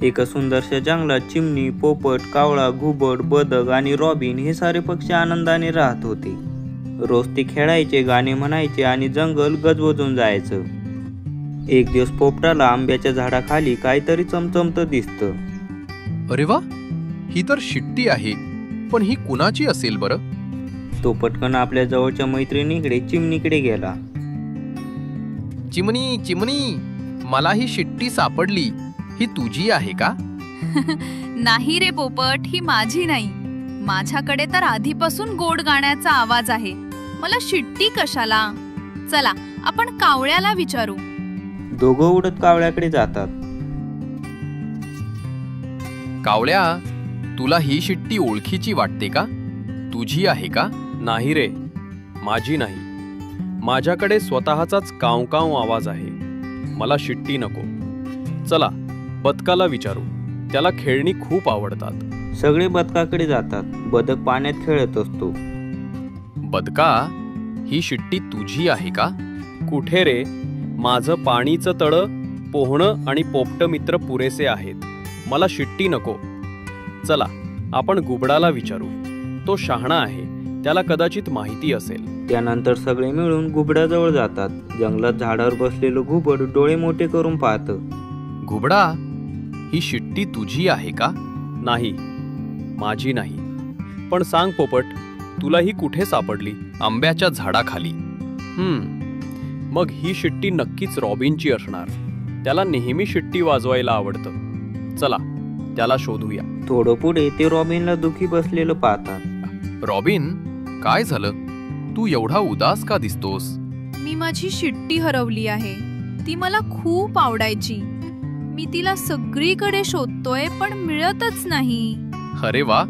एका सुंदरशा जंगलात चिमणी, पोपट, कावळा, घुबड, बदक आणि रॉबिन हे सारे पक्षी आनंदाने राहत होते। रोज ते खेळायचे, गाणे म्हणायचे आणि जंगल गजबजून जायचं। एक दिवस पोपटाला आंब्याच्या झाडाखाली काहीतरी चमचमतं दिसतं। अरे वा, ही तर शिट्टी आहे, पण ही कुणाची असेल बरं? तो पटकन आपल्या जवळच्या मैत्रिणीकडे चिमणीकडे गेला। चिमणी चिमणी, मला ही शिट्टी सापडली, ही तुझी आहे का? नाही रे पोपट, ही माझी नाही। माझ्याकडे तर आधीपासून गोड गाण्याचा आवाज आहे, मला शिट्टी कशाला? चला आपण कावळ्याला विचारू। दोघं उडत कावळ्याकडे जातात। कावळ्या, तुला ही शिट्टी ओळखीची वाटते का? तुझी आहे का? नाही रे, माझी नाही। माझ्याकडे स्वतःचाच काव काव आवाज आहे, मला शिट्टी नको। चला बदकाला विचारू, त्याला खेळणी खूप आवडतात। सगळे बदकाकडे जातात। बदक पाण्यात खेळत असतो। बदका, ही शिट्टी तुझी आहे का? कुठे रे, माझं पाणीचं तळं, पोहणं आणि पोपट मित्र पुरेसे आहेत, मला शिट्टी नको। चला आपण घुबडाला विचारू, तो शहाणा आहे, त्याला कदाचित माहिती असेल। त्यानंतर सगळे मिळून घुबडाजवळ जातात। जंगलात झाडावर बसलेलं घुबड डोळे मोठे करून पाहतं। घुबडा, ही शिट्टी तुझी आहे का? नाही, माझी नाही। पण सांग पोपट, तुला ही कुठे सापडली? आंब्याच्या झाडाखाली। मग ही शिट्टी नक्कीच रॉबिनची असणार, त्याला नेहमी शिट्टी वाजवायला आवडतं। चला त्याला शोधूया। थोडं पुढे ते रॉबिनला दुखी बसलेलं पाहतात। रॉबिन, काय झालं? तू एवढा उदास का दिसतोस? मी माझी शिट्टी हरवली आहे, ती मला खूप आवडायची। मी तिला सगळीकडे शोधतोय पण मिळतच नाही। अरे वा,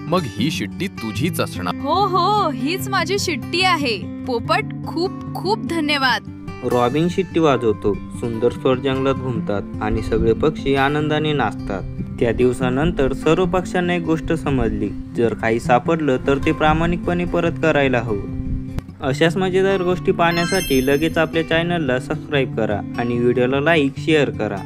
मग ही शिट्टी तुझीच असणार। हो, हीच माझी शिट्टी आहे। पोपट, खूप खूप धन्यवाद। रॉबिन शिट्टी वाजवतो। सुंदर स्वर जंगलात घुमतात आणि सगळे पक्षी आनंदाने नाचतात। त्या दिवसानंतर सर्व पक्ष्यांना एक गोष्ट समजली, जर काही सापडलं तर ते प्रामाणिकपणे परत करायला हवं। अशाच मजेदार गोष्टी पाहण्यासाठी लगेच आपल्या चॅनलला सबस्क्राईब करा आणि व्हिडिओला लाईक, शेअर करा।